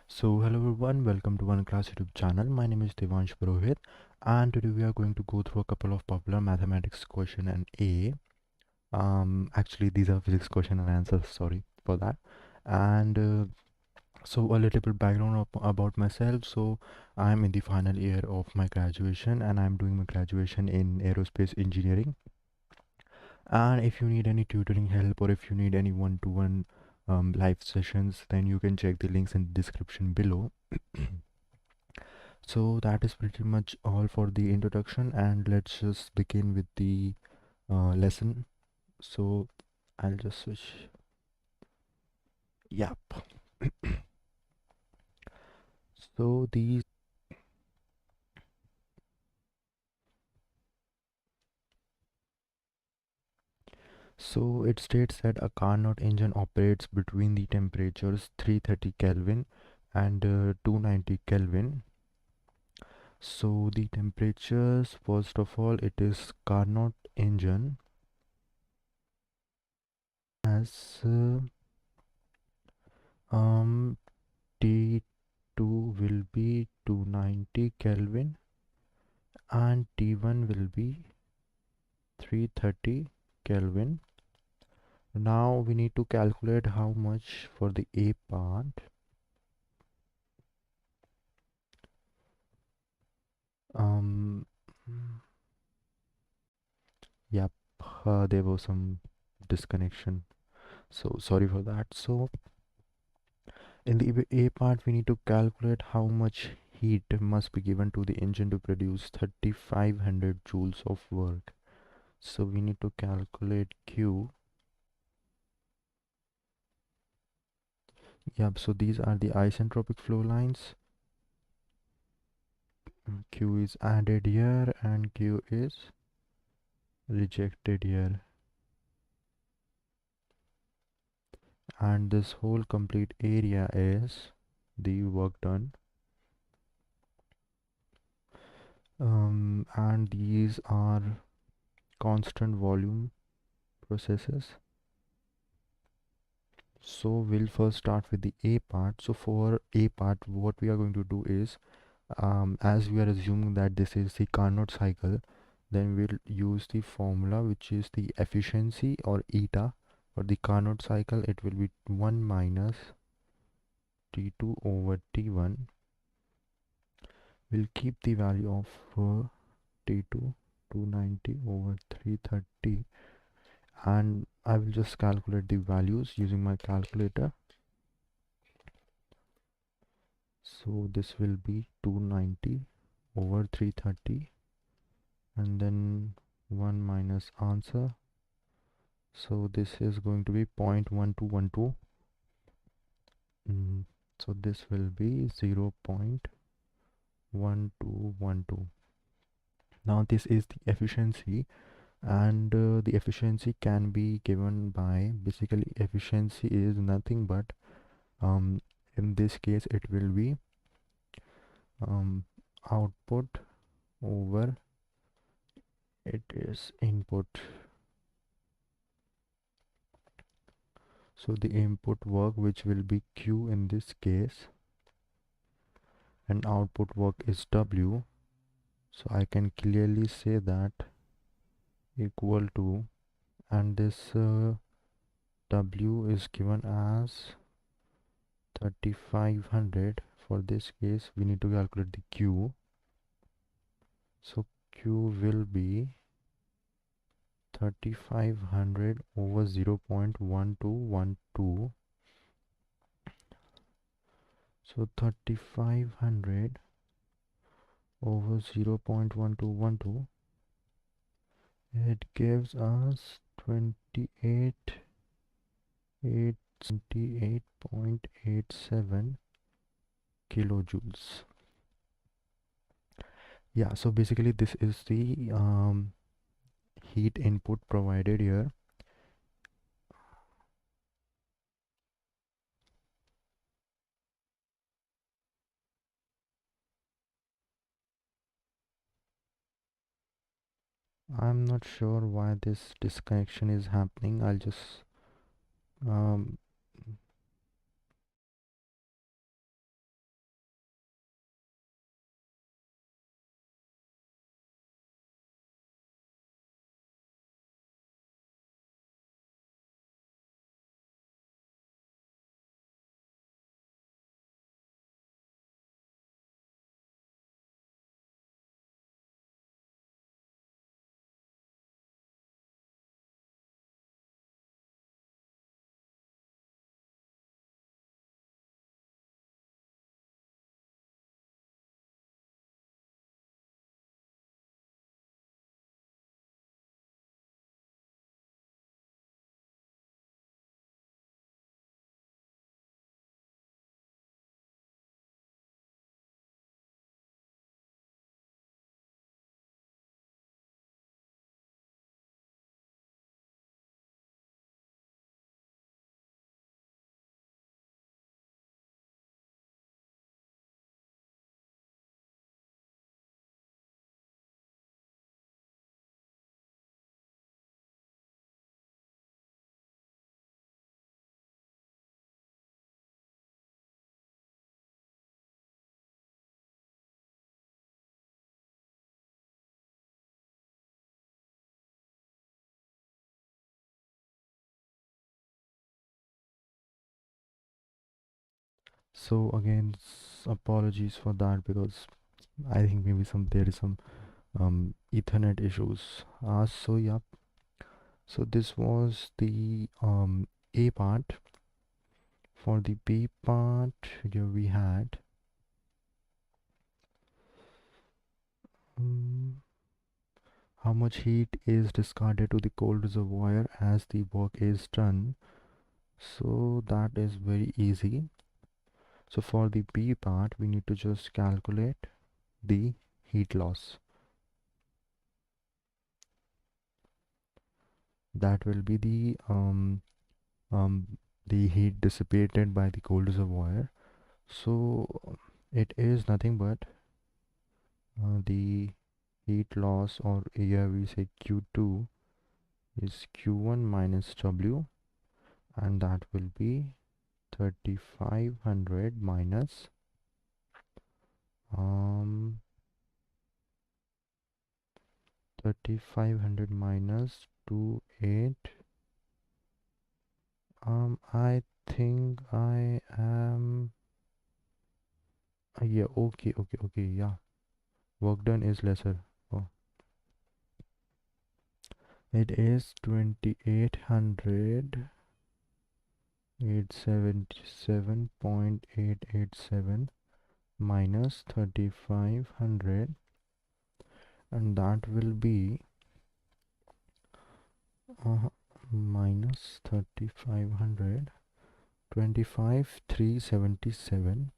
So hello everyone, welcome to OneClass YouTube channel. My name is Devansh and today we are going to go through a couple of popular mathematics question and A. Actually these are physics question and answers, sorry for that. And so a little bit background about myself. So I'm in the final year of my graduation and I'm doing my graduation in aerospace engineering. And if you need any tutoring help or if you need any one-to-one live sessions, then you can check the links in the description below. So that is pretty much all for the introduction, and let's just begin with the lesson. So I'll just switch. Yep. So these. So it states that a Carnot engine operates between the temperatures 330 Kelvin and 290 Kelvin. So the temperatures, first of all, it is Carnot engine as um T2 will be 290 Kelvin and T1 will be 330 Kelvin. Now we need to calculate how much for the A part. Um, yep, there was some disconnection. So sorry for that. So in the A part, we need to calculate how much heat must be given to the engine to produce 3500 joules of work. So we need to calculate Q. Yep, so these are the isentropic flow lines. Q is added here and Q is rejected here. And this whole complete area is the work done. And these are constant volume processes. So we'll first start with the A part. So for A part, what we are going to do is, as we are assuming that this is the Carnot cycle, then we'll use the formula which is the efficiency or eta. For the Carnot cycle, it will be 1 minus T2 over T1. We'll keep the value of T2 290 over 330, and I will just calculate the values using my calculator. So this will be 290 over 330 and then 1 minus answer. So this is going to be 0.1212. So this will be 0.1212. Now this is the efficiency, and the efficiency can be given by, basically efficiency is nothing but in this case it will be output over it is input. So the input work, which will be Q in this case, and output work is W. So I can clearly say that equal to, and this W is given as 3500. For this case we need to calculate the Q. So Q will be 3500 over 0.1212. So 3500 over 0.1212, it gives us 28.87 kilojoules. Yeah, so basically this is the heat input provided here. I'm not sure why this disconnection is happening. I'll just um, So again, apologies for that, because I think maybe there is some Ethernet issues. So yeah, so this was the A part. For the B part, here we had um, how much heat is discarded to the cold reservoir as the work is done. So that is very easy. So for the B part, we need to just calculate the heat loss. That will be the heat dissipated by the cold reservoir. So it is nothing but the heat loss, or here we say Q2 is Q1 minus W, and that will be 3500 minus um 3500 minus 28. I think I am yeah, okay, yeah, work done is lesser. Oh, it is 2800, 877.887 minus 3500, and that will be uh, minus 3500, 25,377.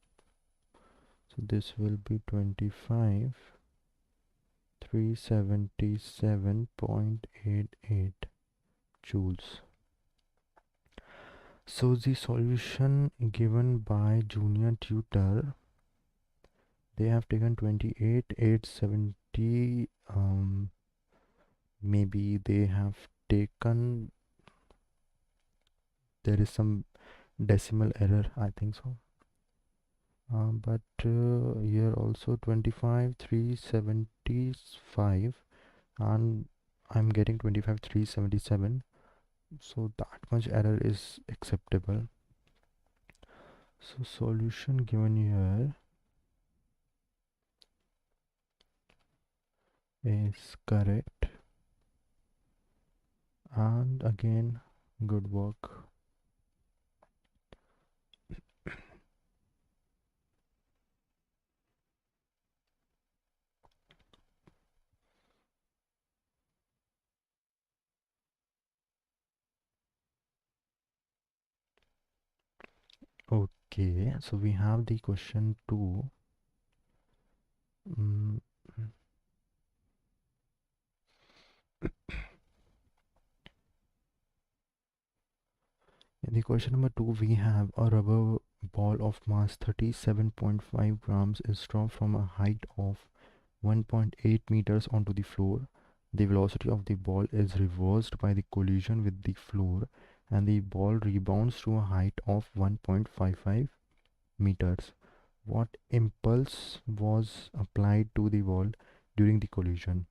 So this will be 25,377.88 joules. So the solution given by Junior Tutor, they have taken 28,870. Maybe they have taken, there is some decimal error, I think so. But here also 25,375, and I'm getting 25,377. So that much error is acceptable. So solution given here is correct, and again, good work. Okay, so we have the question 2. mm, In the question number 2, we have a rubber ball of mass 37.5 grams is dropped from a height of 1.8 meters onto the floor. The velocity of the ball is reversed by the collision with the floor, and the ball rebounds to a height of 1.55 meters. What impulse was applied to the ball during the collision?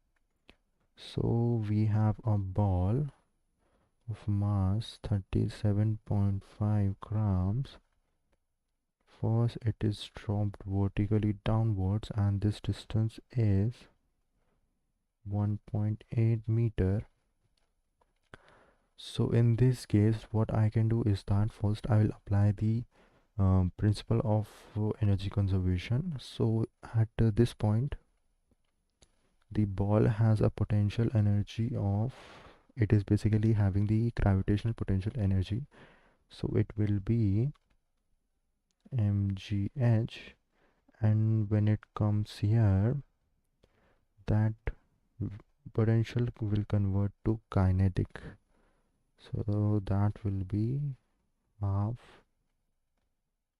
So we have a ball of mass 37.5 grams. First, it is dropped vertically downwards, and this distance is 1.8 meter. So in this case, what I can do is that first I will apply the principle of energy conservation. So at this point, the ball has a potential energy of, it is basically having the gravitational potential energy. So it will be mgh, and when it comes here, that potential will convert to kinetic. So that will be half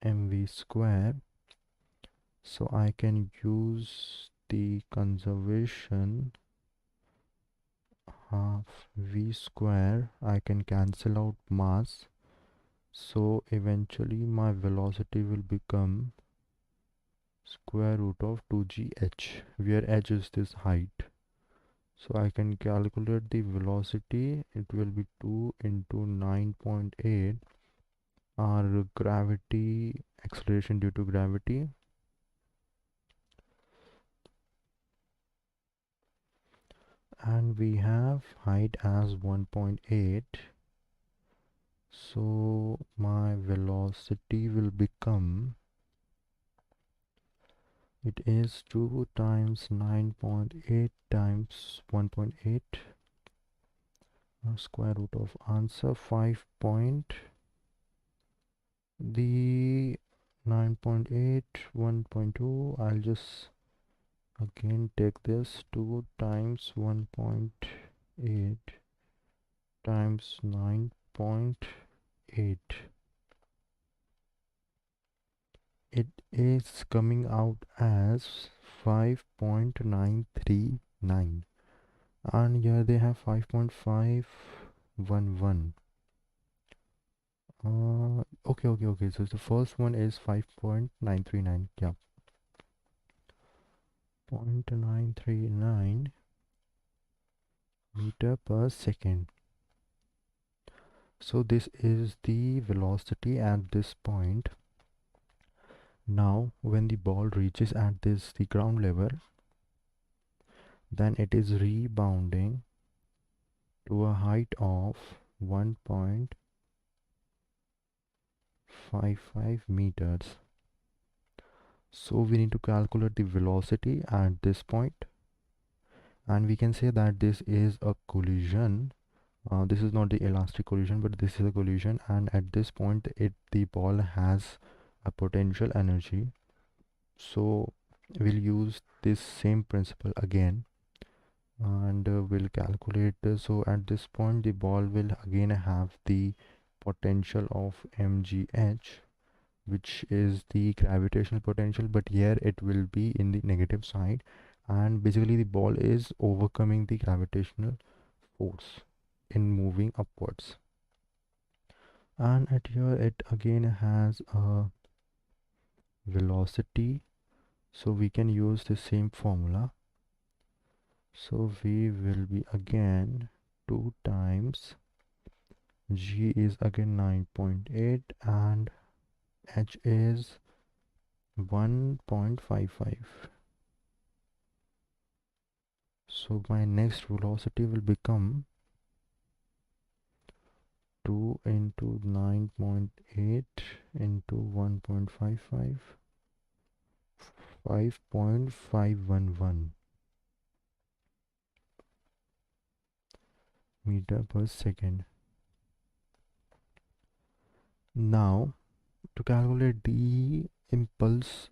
mv square. So I can use the conservation, half v square. I can cancel out mass, so eventually my velocity will become square root of 2gh, where h is this height. So I can calculate the velocity. It will be 2 into 9.8 our gravity, acceleration due to gravity, and we have height as 1.8. So my velocity will become, it is 2 times 9.8 times 1.8, square root of answer 5 point, the 9.8 1.2. I'll just again take this 2 times 1.8 times 9.8. It is coming out as 5.939, and here they have 5.511. Okay, so the first one is 5.939. Yeah, 0.939 meter per second. So this is the velocity at this point. Now when the ball reaches at the ground level, then it is rebounding to a height of 1.55 meters. So we need to calculate the velocity at this point, and we can say that this is a collision. This is not the elastic collision, but this is a collision, and at this point the ball has a potential energy. So we'll use this same principle again, and we'll calculate this. So at this point the ball will again have the potential of mgh, which is the gravitational potential, but here it will be in the negative side, and basically the ball is overcoming the gravitational force in moving upwards. And at here it again has a velocity, so we can use the same formula. So v will be again 2 times g is again 9.8 and h is 1.55. So my next velocity will become 2 into 9.8 into 1.55, 5.511 meter per second. Now to calculate the impulse,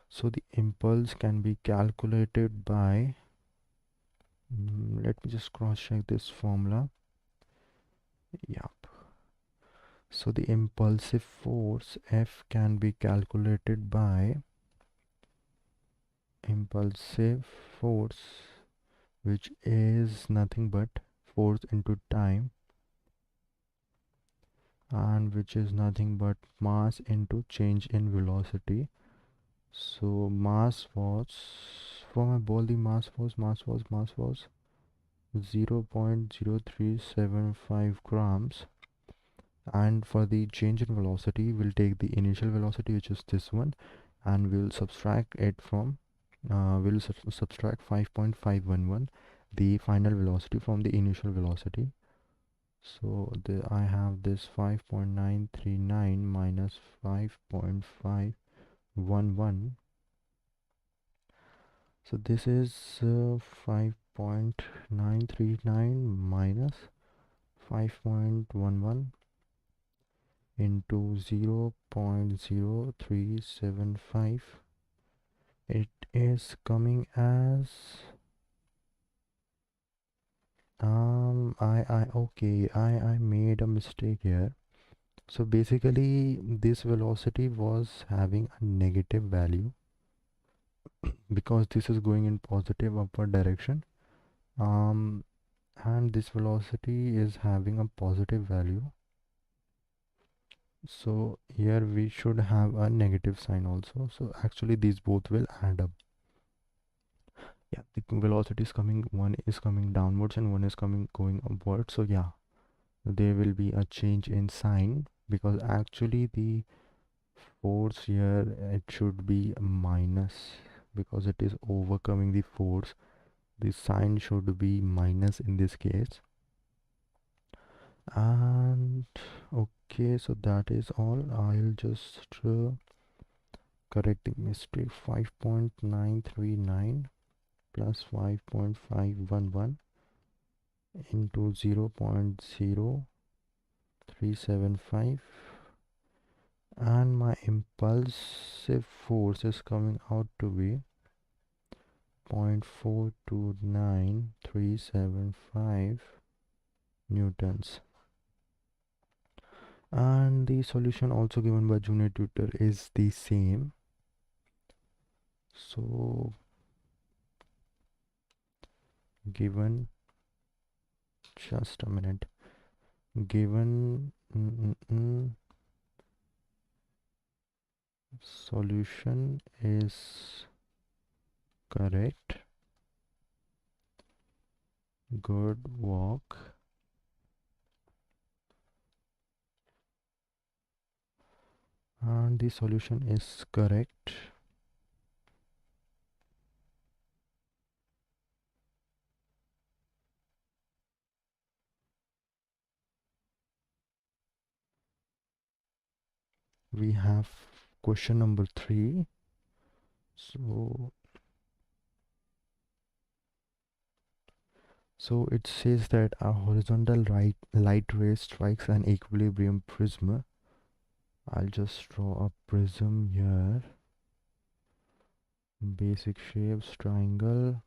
so the impulse can be calculated by, let me just cross check this formula. Yep. So the impulsive force F can be calculated by impulsive force, which is nothing but force into time, and which is nothing but mass into change in velocity. So mass was, for my ball the mass was 0.0375 grams, and for the change in velocity we'll take the initial velocity, which is this one, and we'll subtract it from subtract 5.511, the final velocity, from the initial velocity. So I have this 5.939 minus 5.511. So this is 5.939 minus 5.11 into 0.0375. It is coming as I made a mistake here. So basically this velocity was having a negative value because this is going in positive upward direction, and this velocity is having a positive value. So here we should have a negative sign also. So actually these both will add up. Yeah, the velocity is coming, one is coming downwards and one is going upwards. So yeah, there will be a change in sign because actually the force here, it should be minus, because it is overcoming the force. The sign should be minus in this case. And okay, so that is all. I'll just correct the mistake. 5.939 plus 5.511 into 0.0375, and my impulsive force is coming out to be 0.429375 newtons. And the solution also given by Junior Tutor is the same. So given, just a minute, given solution is correct. Good work. And the solution is correct. We have question number 3. So it says that a horizontal light ray strikes an equilibrium prism. I'll just draw a prism here. Basic shapes, triangle.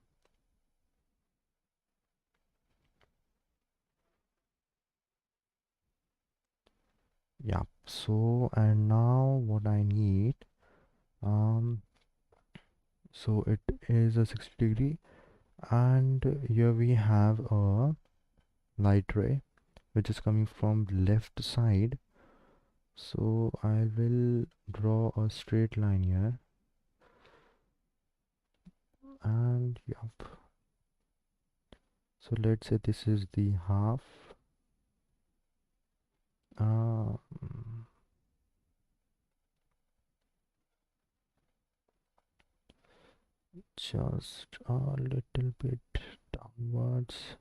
Yeah. So, and now what I need, so it is a 60-degree, and here we have a light ray which is coming from left side. So I will draw a straight line here, and yep. So let's say this is the half. Just a little bit downwards.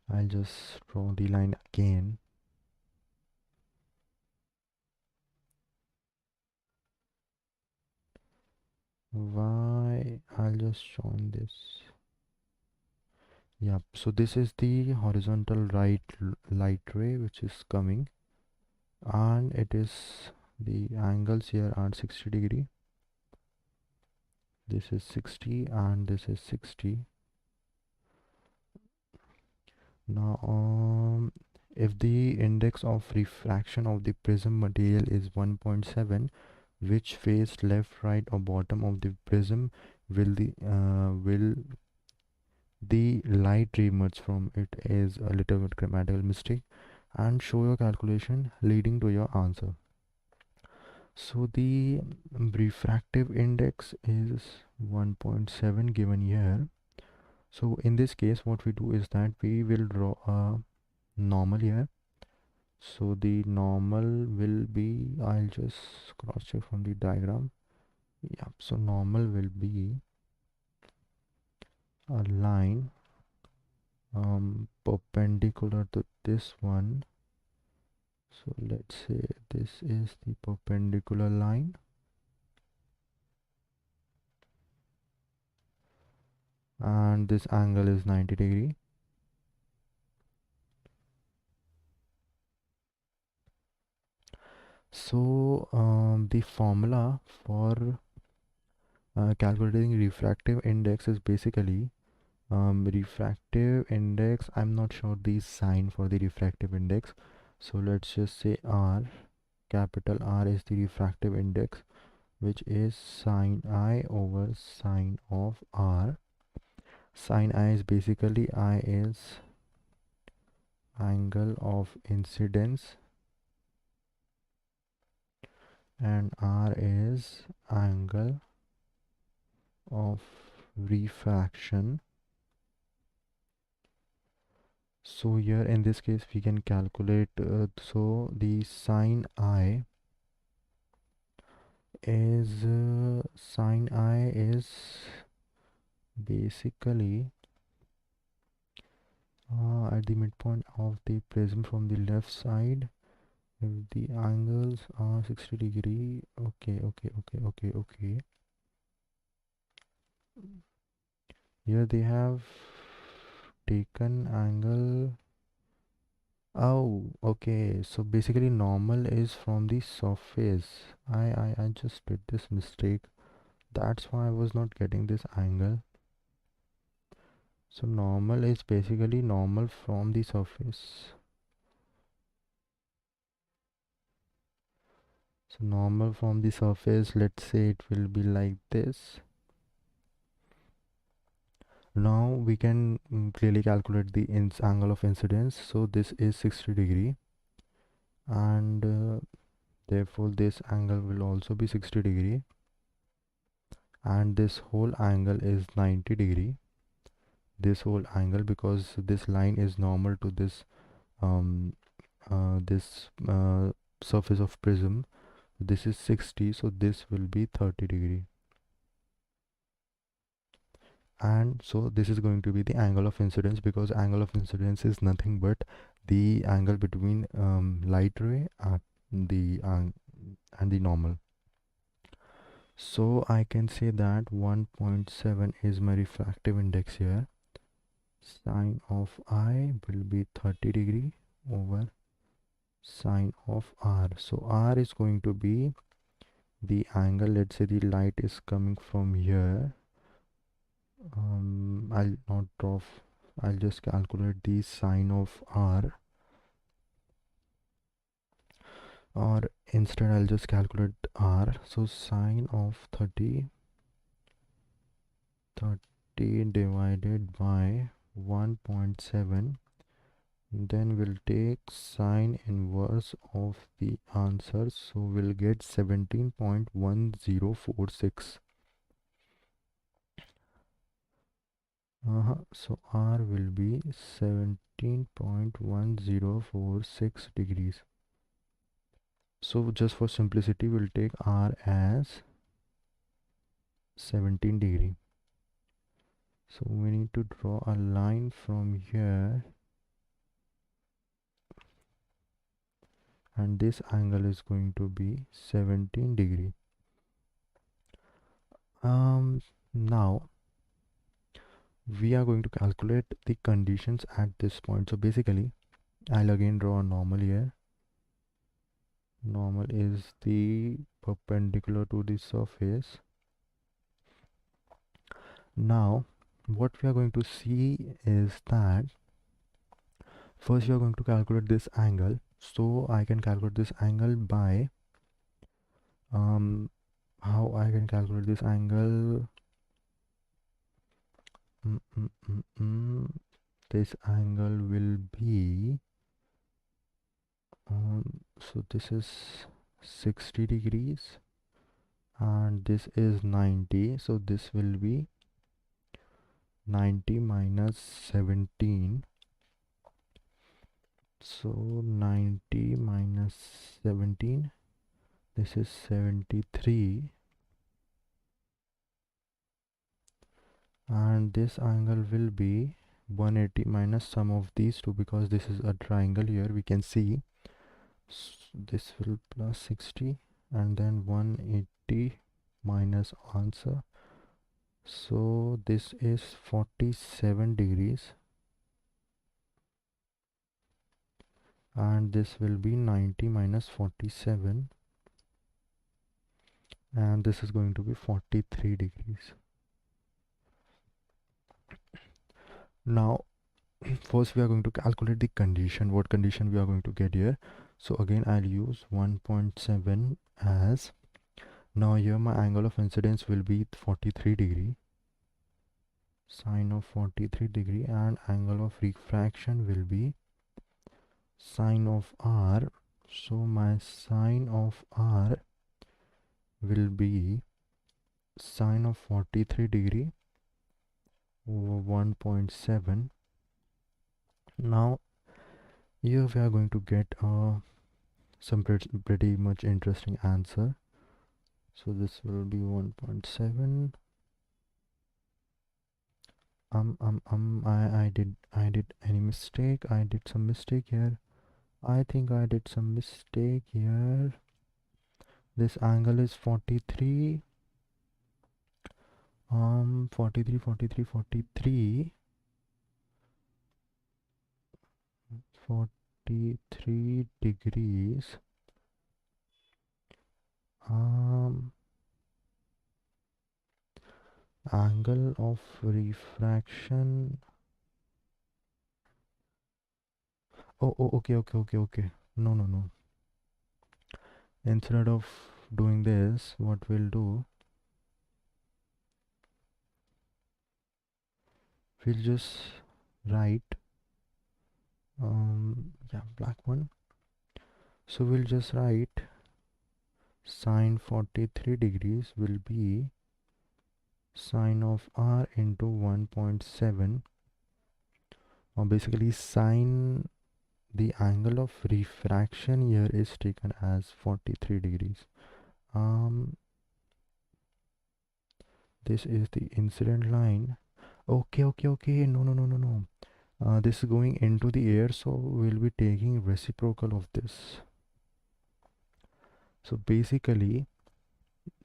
I'll just draw the line again. Why? I'll just join this. Yep, so this is the horizontal light ray which is coming, and it is, the angles here are 60-degree. This is 60 and this is 60. Now if the index of refraction of the prism material is 1.7, which face, left, right or bottom of the prism will the light emerge from it? Is a little bit grammatical mistake, and show your calculation leading to your answer. So the refractive index is 1.7 given here. So in this case what we do is that we will draw a normal here. So the normal will be, I'll just cross check from the diagram. Yeah, so normal will be a line perpendicular to this one. So let's say this is the perpendicular line, and this angle is 90-degree. So the formula for calculating refractive index is basically refractive index. I'm not sure the sign for the refractive index, so let's just say R. Capital R is the refractive index, which is sine I over sine of R. Sine I is basically, I is angle of incidence and R is angle of refraction. So here in this case we can calculate, so the sine I is basically at the midpoint of the prism from the left side if the angles are 60 degree. Okay. Here they have taken angle. Oh, okay. So basically normal is from the surface. I just did this mistake. That's why I was not getting this angle. So normal is basically normal from the surface. So normal from the surface, let's say it will be like this. Now we can clearly calculate the angle of incidence. So this is 60 degree, and therefore this angle will also be 60 degree, and this whole angle is 90 degree. This whole angle, because this line is normal to this um this surface of prism. This is 60, so this will be 30 degree. And so this is going to be the angle of incidence, because angle of incidence is nothing but the angle between light ray and the normal. So I can say that 1.7 is my refractive index here. Sine of I will be 30 degree over sine of R. So R is going to be the angle. Let's say the light is coming from here. I'll not draw. I'll just calculate the sine of R, or instead I'll just calculate R. So sine of 30 divided by 1.7, then we'll take sine inverse of the answer, so we'll get 17.1046. So R will be 17.1046 degrees. So just for simplicity, we'll take R as 17 degree. So we need to draw a line from here, and this angle is going to be 17 degree. Now we are going to calculate the conditions at this point. So basically I'll again draw a normal here. Normal is the perpendicular to the surface. Now what we are going to see is that first we are going to calculate this angle. So I can calculate this angle by how I can calculate this angle. This angle will be so this is 60 degrees and this is 90, so this will be 90 minus 17. So 90 minus 17, this is 73, and this angle will be 180 minus sum of these two, because this is a triangle here, we can see. So this will plus 60 and then 180 minus answer, so this is 47 degrees, and this will be 90 minus 47, and this is going to be 43 degrees. Now first we are going to calculate the condition, what condition we are going to get here. So again I'll use 1.7 as, now here my angle of incidence will be 43 degree, sine of 43 degree, and angle of refraction will be sine of R. So my sine of R will be sine of 43 degree over 1.7. Now here we are going to get some pretty much interesting answer. So this will be 1.7. I did any mistake? I did some mistake here. I think I did some mistake here. This angle is 43. 43, 43, 43. 43 degrees. Angle of refraction. Oh, okay. No. Instead of doing this, what we'll do, we'll just write, yeah, black one. So we'll just write sine 43 degrees will be sine of r into 1.7, or basically sine, the angle of refraction here is taken as 43 degrees. This is the incident line. Okay. No. This is going into the air, so we'll be taking reciprocal of this. So basically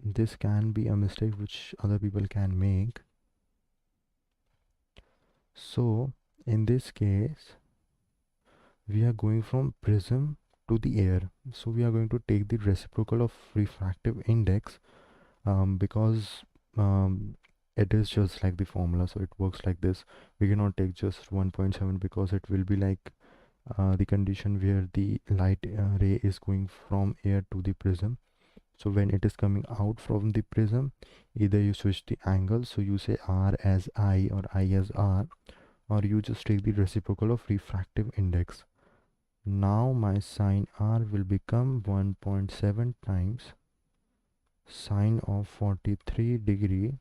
this can be a mistake which other people can make. So in this case we are going from prism to the air, so we are going to take the reciprocal of refractive index, because it is just like the formula, so it works like this. We cannot take just 1.7 because it will be like the condition where the light ray is going from air to the prism. So when it is coming out from the prism, either you switch the angle, so you say r as I or I as r, or you just take the reciprocal of refractive index. Now my sine r will become 1.7 times sine of 43 degree,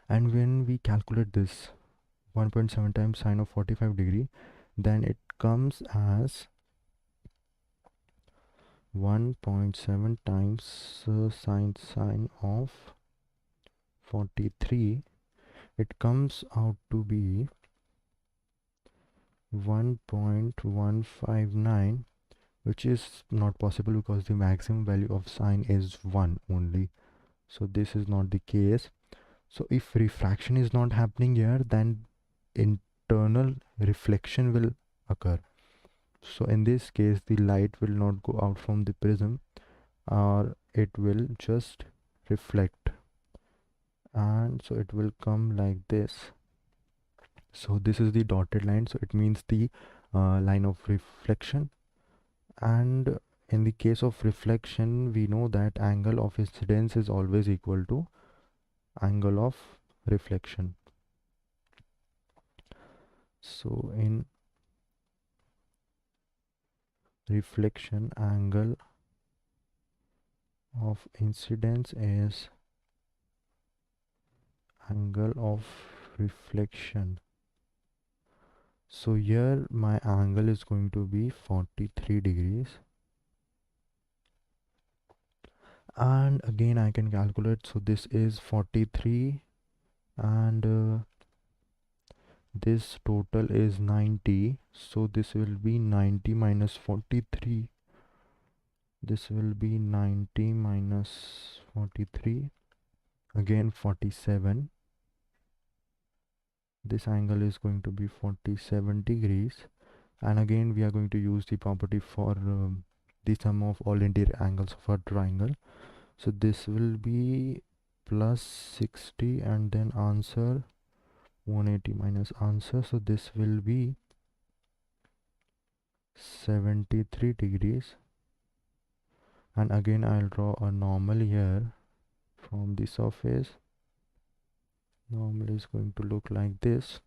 and when we calculate this 1.7 times sine of 45 degree, then it comes as 1.7 times sine of 43. It comes out to be 1.159, which is not possible because the maximum value of sine is 1 only, so this is not the case. So if refraction is not happening here, then internal reflection will occur. So in this case the light will not go out from the prism, or it will just reflect, and so it will come like this. So this is the dotted line, so it means the line of reflection. And in the case of reflection, we know that angle of incidence is always equal to angle of reflection. So in reflection, angle of incidence is angle of reflection. So here my angle is going to be 43 degrees, and again I can calculate. So this is 43, and this total is 90, so this will be 90 minus 43. This will be 90 minus 43, again 47. This angle is going to be 47 degrees, and again we are going to use the property for the sum of all interior angles of a triangle. So this will be plus 60, and then answer 180 minus answer, so this will be 73 degrees. And again I'll draw a normal here from the surface. Normal is going to look like this.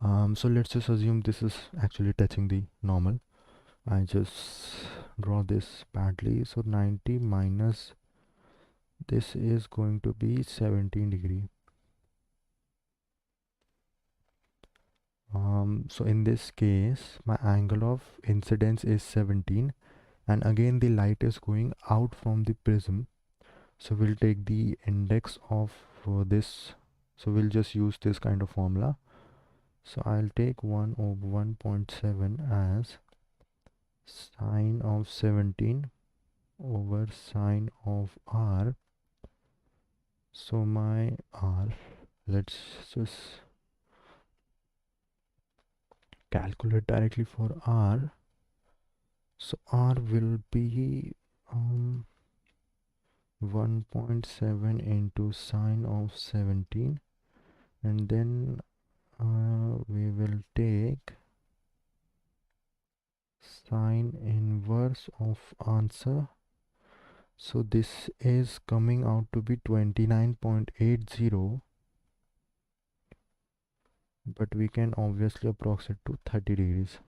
So let's just assume this is actually touching the normal. I just draw this badly, so 90 minus this is going to be 17 degree. So in this case my angle of incidence is 17, and again the light is going out from the prism, so we'll take the index of this, so we'll just use this kind of formula. So I'll take 1 over 1.7 as sine of 17 over sine of r. So my r, let's just calculate directly for r. So r will be 1.7 into sine of 17, and then we will take sine inverse of answer. So this is coming out to be 29.80, but we can obviously approximate to 30 degrees.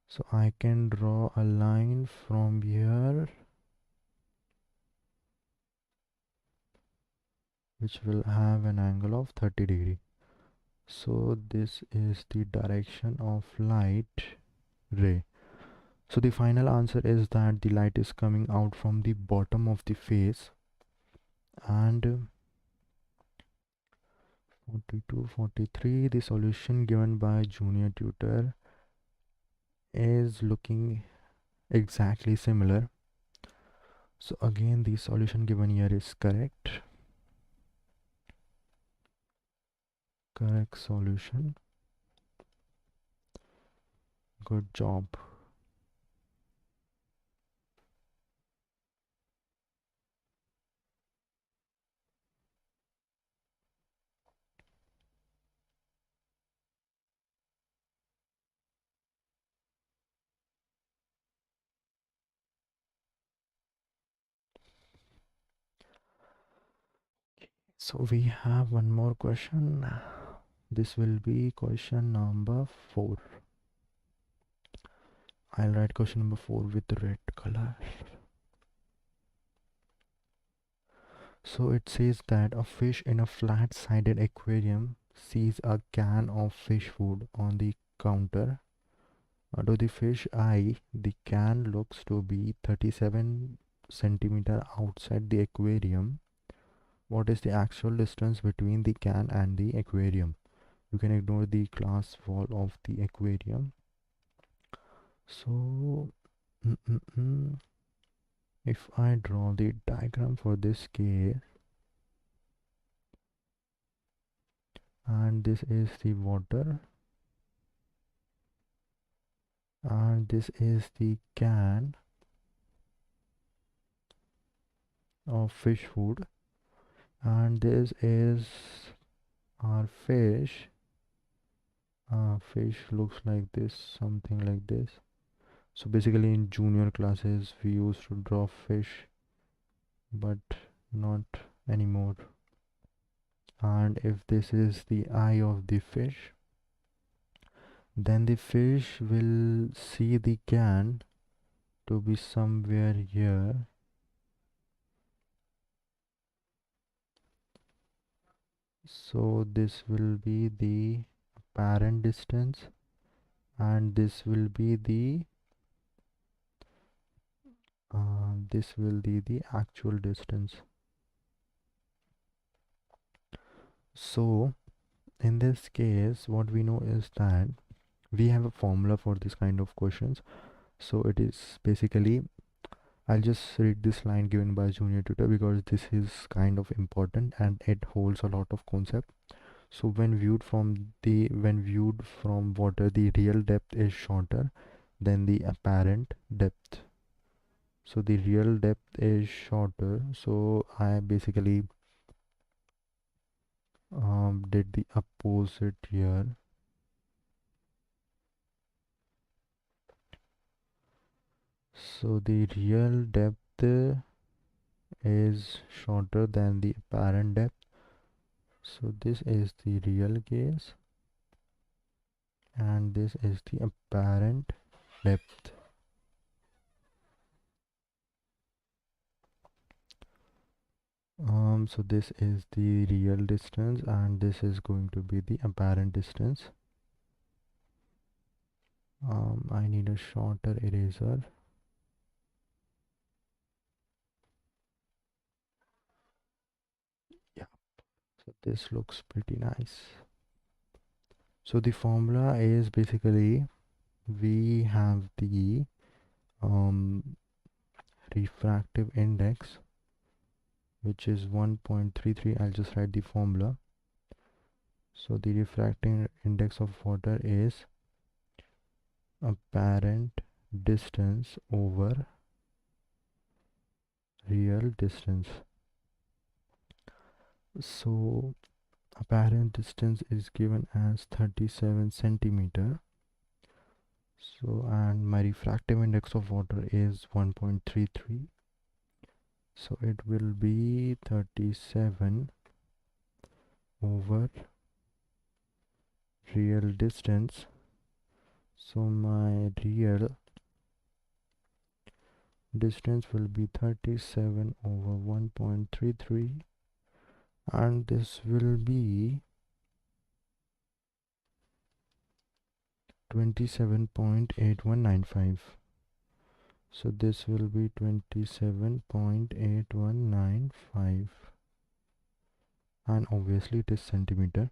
So I can draw a line from here which will have an angle of 30 degree. So this is the direction of light ray. So the final answer is that the light is coming out from the bottom of the face, and 42, 43, the solution given by junior tutor is looking exactly similar. So again the solution given here is correct. Correct solution. Good job. So we have one more question. This will be question number 4. I'll write question number 4 with red color. So it says that a fish in a flat-sided aquarium sees a can of fish food on the counter. To the fish eye, the can looks to be 37 centimeter outside the aquarium. What is the actual distance between the can and the aquarium? You can ignore the glass wall of the aquarium. So if I draw the diagram for this case, and this is the water, and this is the can of fish food, and this is our fish. Fish looks like this, something like this. So basically in junior classes we used to draw fish, but not anymore. And if this is the eye of the fish, then the fish will see the can to be somewhere here. So this will be the apparent distance, and this will be the actual distance. So in this case what we know is that we have a formula for this kind of questions. So it is basically, I'll just read this line given by junior tutor because this is kind of important and it holds a lot of concept. So when viewed from water, the real depth is shorter than the apparent depth. So the real depth is shorter, so I basically did the opposite here. So the real depth is shorter than the apparent depth. So this is the real case and this is the apparent depth. So this is the real distance and this is going to be the apparent distance. I need a shorter eraser. Yeah, so this looks pretty nice. So the formula is basically we have the um, refractive index, which is 1.33. I'll just write the formula. So the refractive index of water is apparent distance over real distance. So apparent distance is given as 37 centimeter. So and my refractive index of water is 1.33. So it will be 37 over real distance. So my real distance will be 37 over 1.33 and this will be 27.8195. So this will be 27.8195 and obviously it is centimeter.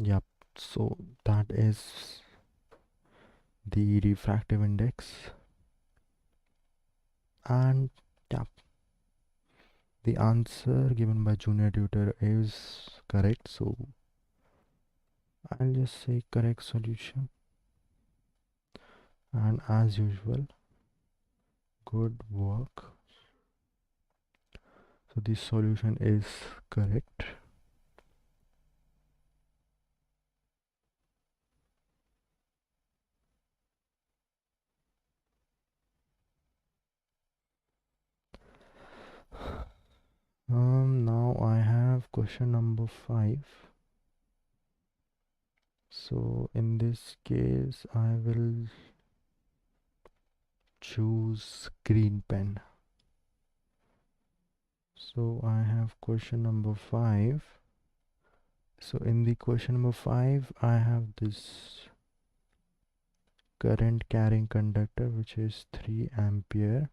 Yep, so that is the refractive index and yep, the answer given by junior tutor is correct. So I'll just say correct solution and as usual good work. So the solution is correct. Now I have question number 5. So in this case I will choose green pen. So I have question number 5. So in the question number 5 I have this current carrying conductor which is 3 ampere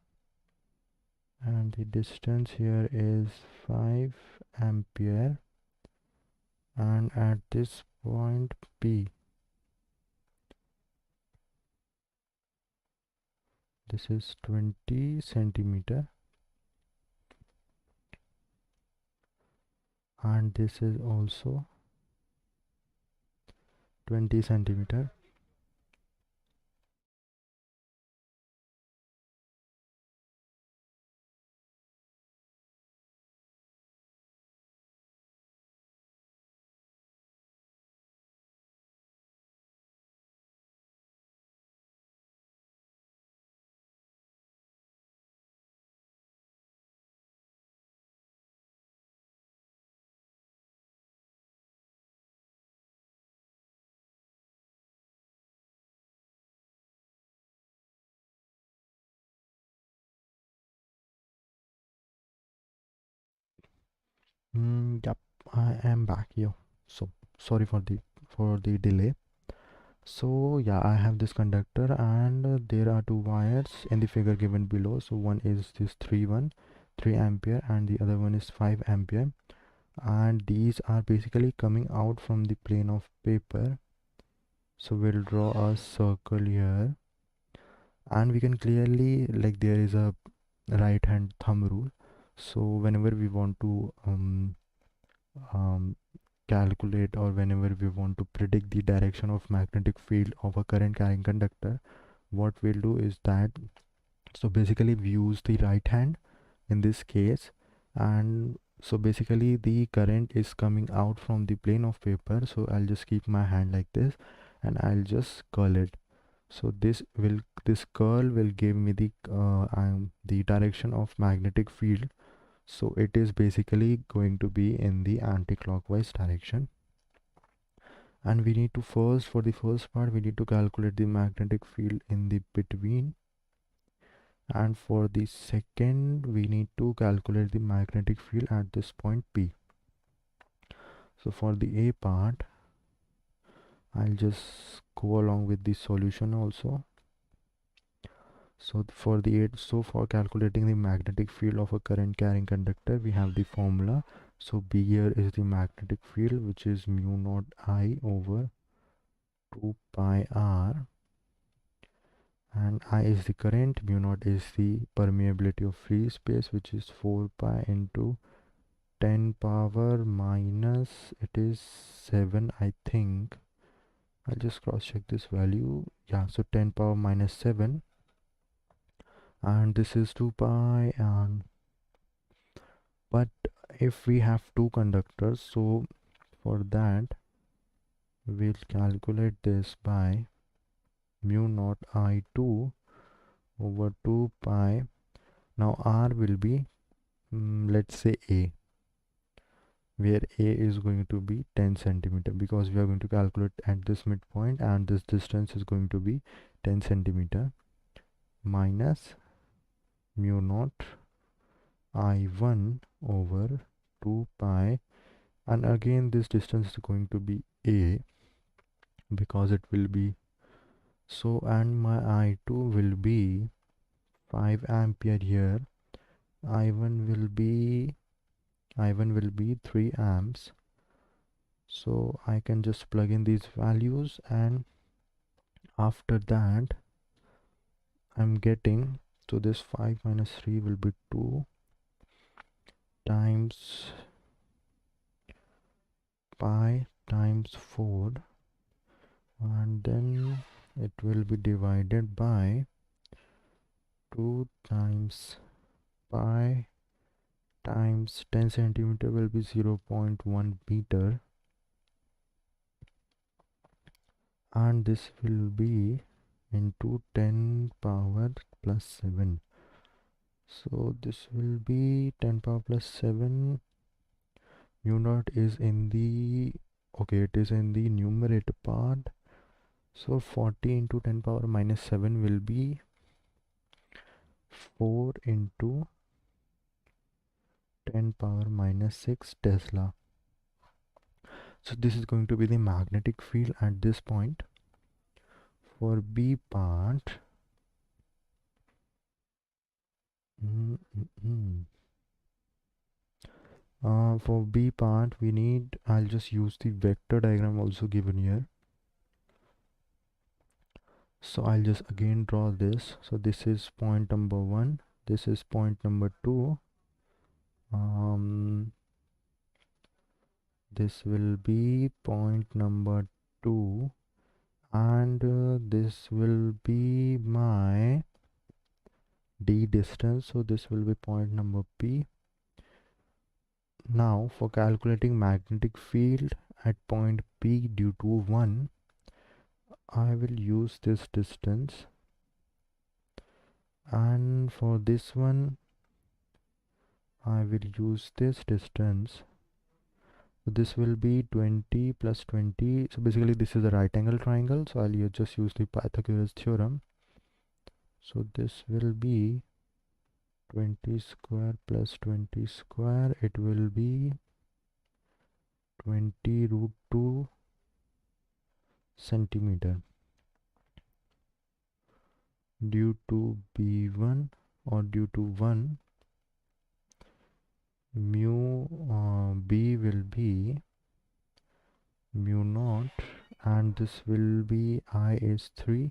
and the distance here is 5 ampere and at this point P, this is 20 centimeter and this is also 20 centimeter. Yep, I am back here. So sorry for the delay. So yeah, I have this conductor and there are two wires in the figure given below. So one is this 3 ampere and the other one is 5 ampere and these are basically coming out from the plane of paper. So we'll draw a circle here and we can clearly, like, there is a right hand thumb rule. So whenever we want to um, calculate or whenever we want to predict the direction of magnetic field of a current carrying conductor, what we'll do is that, so basically we use the right hand in this case, and so basically the current is coming out from the plane of paper. So I'll just keep my hand like this and I'll just curl it. So this curl will give me the direction of magnetic field. So it is basically going to be in the anti-clockwise direction. And we need to first, for the first part, we need to calculate the magnetic field in the between. And for the second, we need to calculate the magnetic field at this point P. So for the A part, I'll just go along with the solution also. So for the 8, so for calculating the magnetic field of a current carrying conductor, we have the formula. So B here is the magnetic field, which is mu naught I over 2 pi r, and I is the current, mu naught is the permeability of free space, which is 4 pi into 10 power minus, it is 7, I think. I'll just cross check this value. Yeah, so 10 power minus 7, and this is 2 pi. And but if we have two conductors, so for that we'll calculate this by mu naught I2 over 2 pi. Now R will be, let's say A, where A is going to be 10 centimeter, because we are going to calculate at this midpoint, and this distance is going to be 10 centimeter, minus mu naught I1 over 2 pi, and again this distance is going to be A, because it will be so, and my I2 will be 5 ampere here. I1 will be 3 amps. So I can just plug in these values, and after that I'm getting, so this 5 minus 3 will be 2 times pi times 4, and then it will be divided by 2 times pi times 10 centimeter will be 0.1 meter, and this will be into 10 power plus 7. So this will be 10 power plus 7. Mu naught is in the, okay, it is in the numerator part. So 40 into 10 power minus 7 will be 4 into 10 power minus 6 Tesla. So this is going to be the magnetic field at this point. For B part, for B part we need, I'll just use the vector diagram also given here. So I'll just again draw this. So this is point number 1, this is point number 2, this will be point number 2, and this will be my D distance, so this will be point number P. Now for calculating magnetic field at point P due to 1, I will use this distance, and for this one I will use this distance. So this will be 20 plus 20. So basically this is a right angle triangle, so I'll just use the Pythagoras theorem. So this will be 20 square plus 20 square, it will be 20 root 2 centimeter due to B1, or due to 1. Mu B will be mu naught, and this will be I is 3,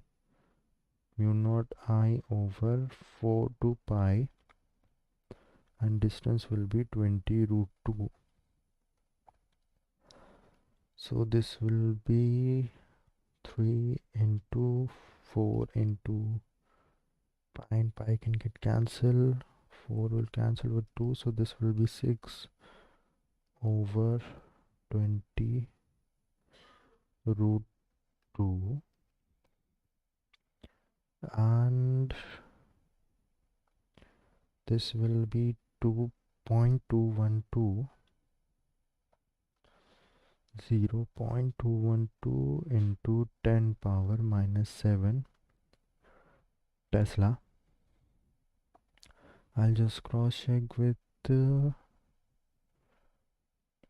mu naught I over 4 to pi, and distance will be 20 root 2. So this will be 3 into 4 into pi, and pi can get cancelled, 4 will cancel with 2, so this will be 6 over 20 root 2, and this will be 2 0.212 into 10 power minus 7 Tesla. I'll just cross check with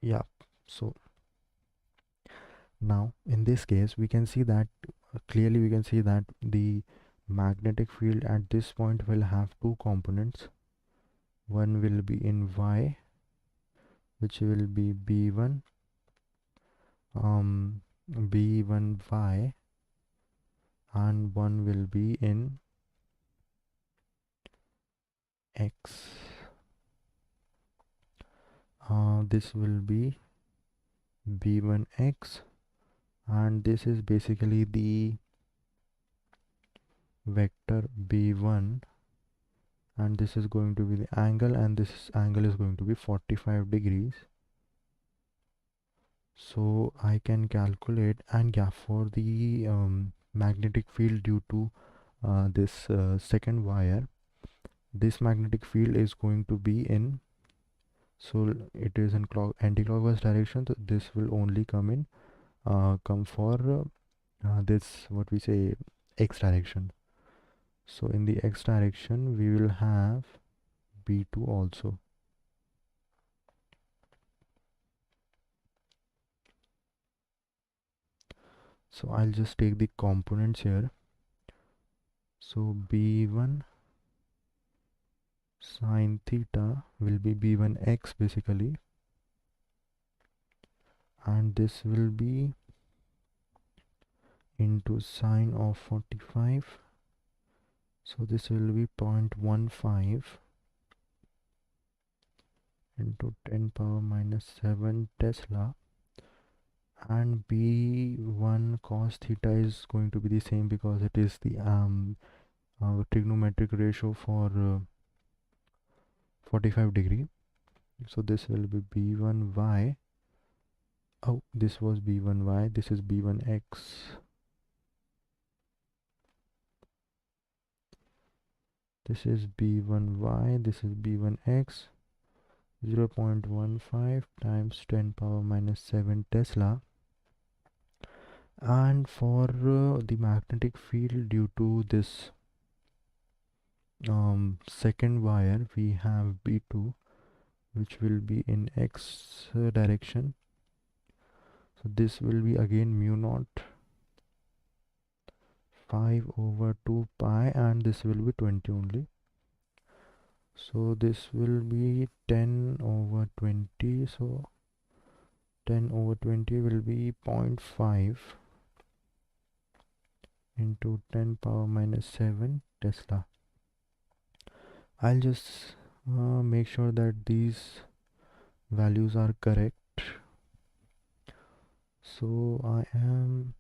yeah. So now in this case we can see that clearly we can see that the magnetic field at this point will have two components. One will be in y, which will be b1 b1y, and one will be in x. This will be b1x, and this is basically the vector b1, and this is going to be the angle, and this angle is going to be 45 degrees. So I can calculate, and yeah, for the magnetic field due to this second wire, this magnetic field is going to be in, so it is in anti-clockwise direction, so this will only come for this, what we say, x direction. So in the x direction we will have b2 also. So I'll just take the components here. So b1 sine theta will be b1x basically, and this will be into sine of 45, so this will be 0.15 into 10 power minus 7 Tesla, and b1 cos theta is going to be the same because it is the trigonometric ratio for 45 degree. So this will be b1y. Oh, this was b1y, this is b1x. This is b1y, this is b1x. 0.15 times 10 power minus 7 Tesla. And for the magnetic field due to this second wire, we have b2, which will be in x direction. So this will be again mu naught 5 over 2 pi, and this will be 20 only. So this will be 10 over 20. So 10 over 20 will be 0.5 into 10 power minus 7 Tesla. I'll just make sure that these values are correct. So I am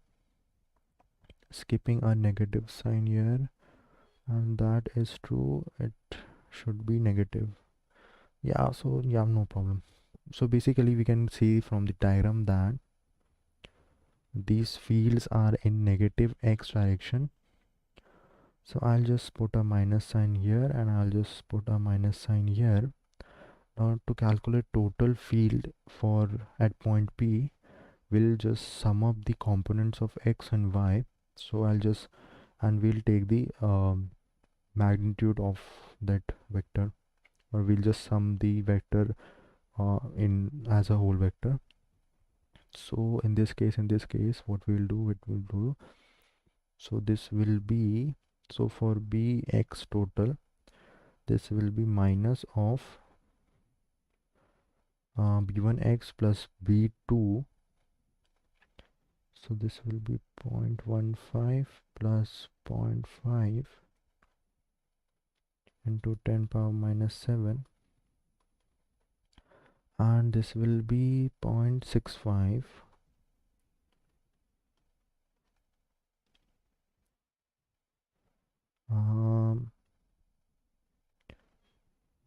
skipping a negative sign here, and that is true, it should be negative. Yeah, so yeah, no problem. So basically we can see from the diagram that these fields are in negative x direction. So I'll just put a minus sign here, and I'll just put a minus sign here. Now to calculate total field for at point P, we'll just sum up the components of x and y. So I'll just, and we'll take the magnitude of that vector, or we'll just sum the vector in as a whole vector. So in this case what we'll do, so this will be, so for bx total, this will be minus of b1x plus b2. So this will be 0.15 plus 0.5 into 10 power minus 7, and this will be 0.65.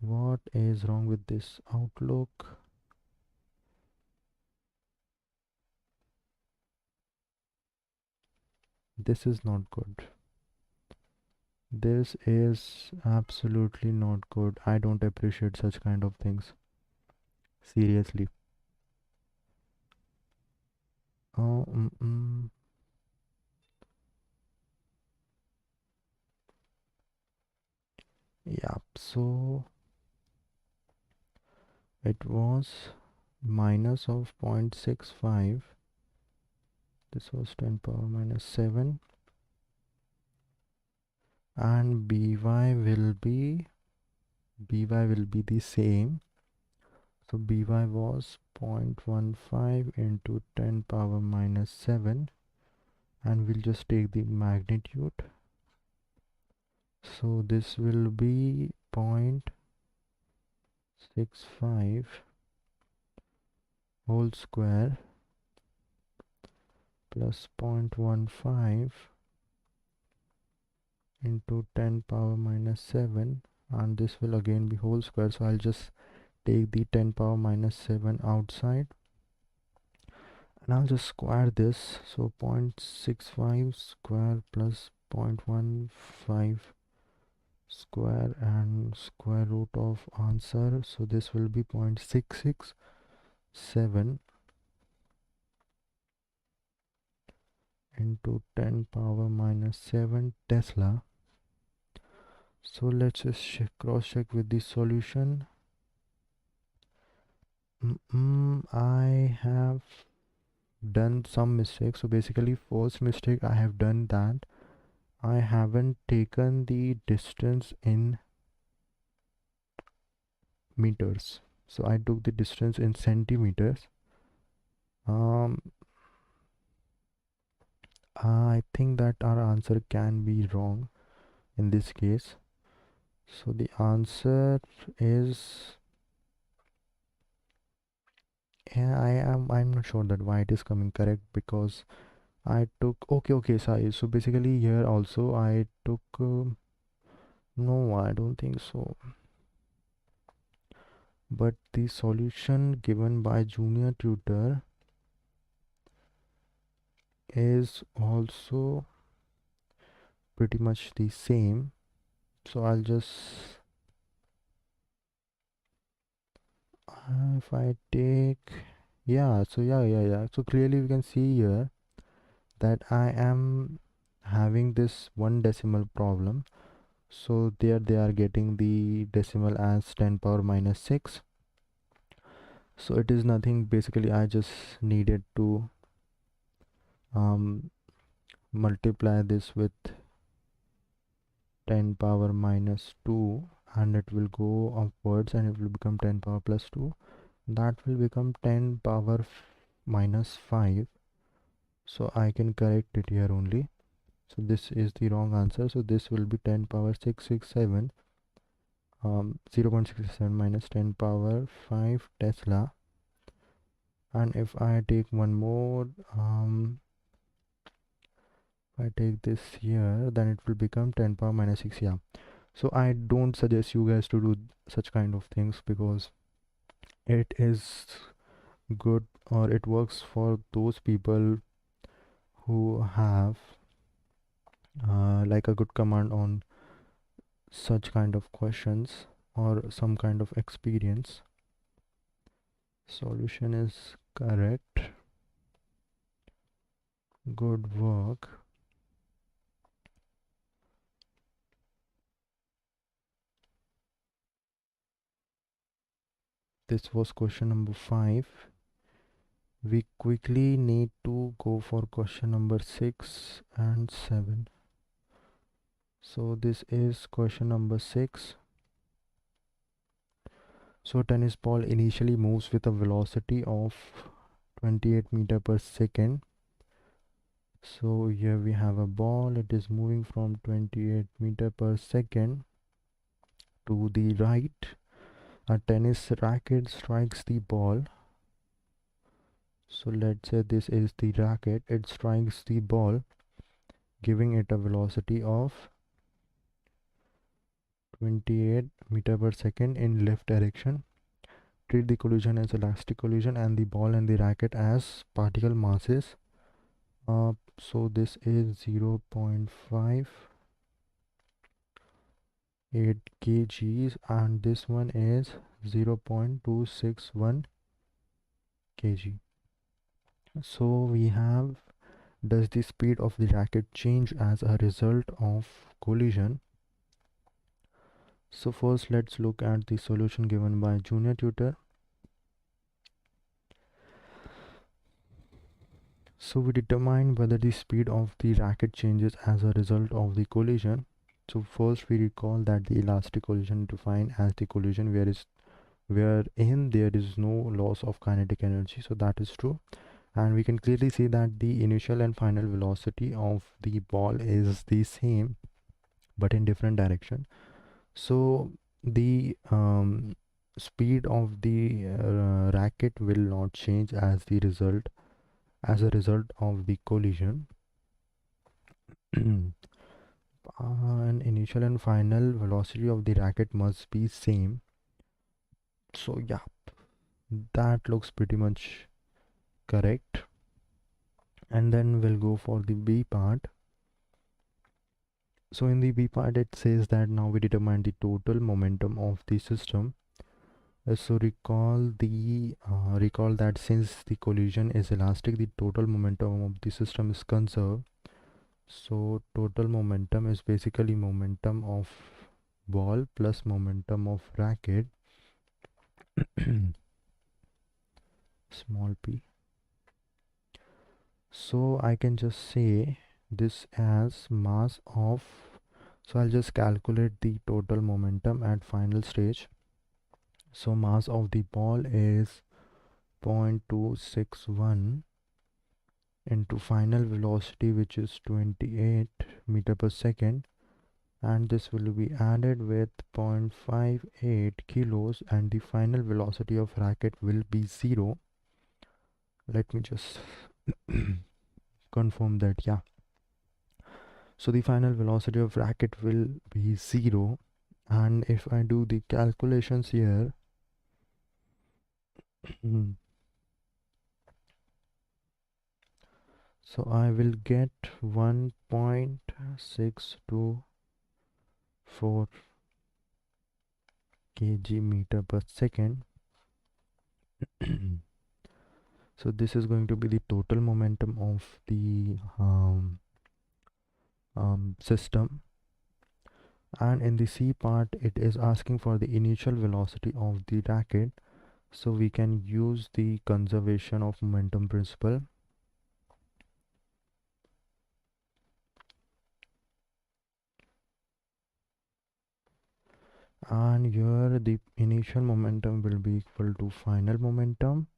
What is wrong with this Outlook? This is not good. This is absolutely not good. I don't appreciate such kind of things. Seriously. Oh, yeah. So it was minus of 0.65. This was 10 power minus 7. And by will be the same. So by was 0.15 into 10 power minus 7, and we'll just take the magnitude. So this will be 0.65 whole square plus 0.15 into 10 power minus 7, and this will again be whole square, so I'll just take the 10 power minus 7 outside, and I'll just square this. So 0.65 square plus 0.15 square and square root of answer, so this will be 0.667 into 10 power minus 7 Tesla. So let's just cross check with the solution. I have done some mistakes. So basically, first mistake I have done that I haven't taken the distance in meters. So I took the distance in centimeters. um I think that our answer can be wrong in this case. So the answer is, yeah, I'm not sure that why it is coming correct, because I took, okay, sorry. So basically here also I took, no, I don't think so. But the solution given by junior tutor is also pretty much the same. So I'll just, if I take, yeah, so yeah. So clearly we can see here that I am having this one decimal problem. So there they are getting the decimal as 10 power minus 6. So it is nothing, basically I just needed to multiply this with 10 power minus 2, and it will go upwards and it will become 10 power plus 2. That will become 10 power minus 5. So I can correct it here only. So this is the wrong answer. So this will be 10 power 667, 0.67 minus 10 power 5 Tesla. And if I take one more, if I take this here, then it will become 10 power minus 6. Yeah. So I don't suggest you guys to do such kind of things, because it is good, or it works for those people who have like a good command on such kind of questions or some kind of experience. Solution is correct. Good work. This was question number 5. We quickly need to go for question number 6 and 7. So this is question number 6. So a tennis ball initially moves with a velocity of 28 meter per second. So here we have a ball, it is moving from 28 meter per second. To the right, a tennis racket strikes the ball. So let's say this is the racket, it strikes the ball, giving it a velocity of 28 meter per second in left direction. Treat the collision as elastic collision and the ball and the racket as particle masses. So this is 0.5 8 kgs, and this one is 0.261 kg. So we have, does the speed of the racket change as a result of collision? So first let's look at the solution given by Junior Tutor. So we determine whether the speed of the racket changes as a result of the collision. So first we recall that the elastic collision defined as the collision wherein there is no loss of kinetic energy. So that is true, and we can clearly see that the initial and final velocity of the ball is the same but in different direction. So the speed of the racket will not change as a result of the collision. And initial and final velocity of the racket must be same. So yeah, that looks pretty much correct. And then we'll go for the B part. So in the B part it says that now we determine the total momentum of the system. So recall that since the collision is elastic, the total momentum of the system is conserved. So total momentum is basically momentum of ball plus momentum of racket, small p. So I can just say this as mass of, so I'll just calculate the total momentum at final stage. So mass of the ball is 0.261 into final velocity, which is 28 meter per second, and this will be added with 0.58 kilos, and the final velocity of racket will be 0. Let me just confirm that. Yeah, so the final velocity of racket will be 0, and if I do the calculations here, so I will get 1.624 kg meter per second. So this is going to be the total momentum of the system. And in the C part it is asking for the initial velocity of the racket, so we can use the conservation of momentum principle. And here the initial momentum will be equal to final momentum,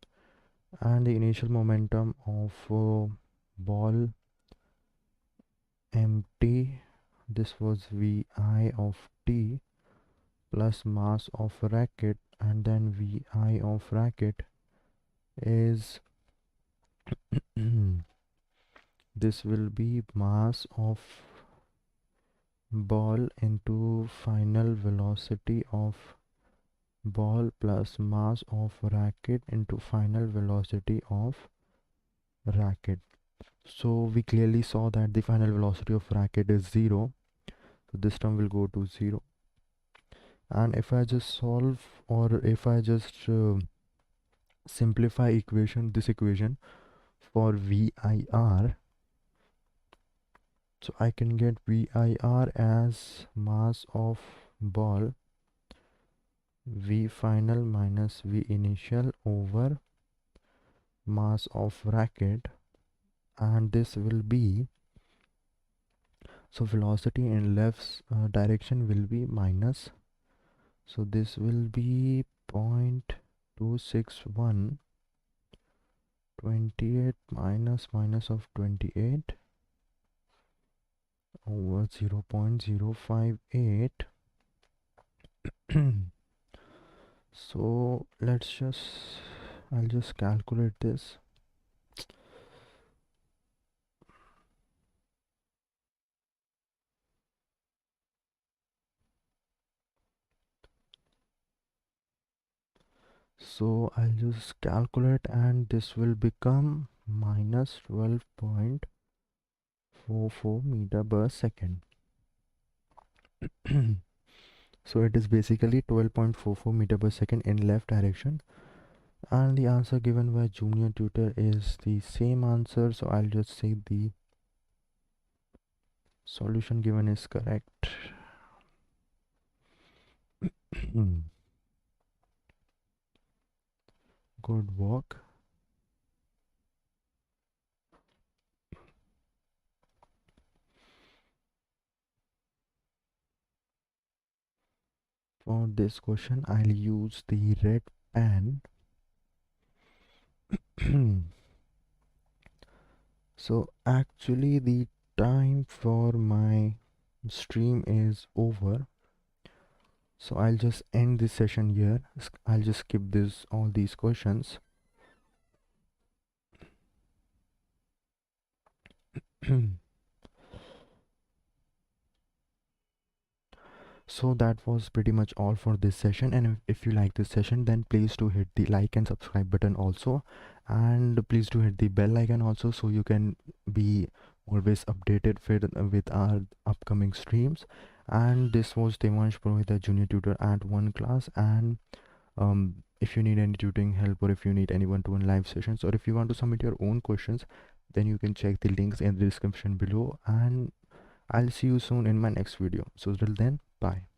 and the initial momentum of ball empty, this was Vi of t, plus mass of racket, and then Vi of racket is this will be mass of ball into final velocity of ball plus mass of racket into final velocity of racket. So we clearly saw that the final velocity of racket is 0, so this term will go to 0. And if I just solve, or if I just simplify this equation for VIR, so I can get VIR as mass of ball V final minus V initial over mass of racket, and this will be, so velocity in left direction will be minus, so this will be 0.261, 28 minus of 28 over 0.058. So I'll just calculate this. So I'll just calculate, and this will become minus 12.44 meter per second. So it is basically 12.44 meter per second in left direction, and the answer given by junior tutor is the same answer, so I'll just say the solution given is correct. Good work. For this question I'll use the red pen. So actually the time for my stream is over, so I'll just end this session here. I'll just skip this all these questions. So that was pretty much all for this session, and if you like this session, then please do hit the like and subscribe button also, and please do hit the bell icon also, so you can be always updated with our upcoming streams. And this was Devansh Purohit, junior tutor at OneClass, and if you need any tutoring help, or if you need any one-to-one live sessions, or if you want to submit your own questions, then you can check the links in the description below, and I'll see you soon in my next video. So till then, bye.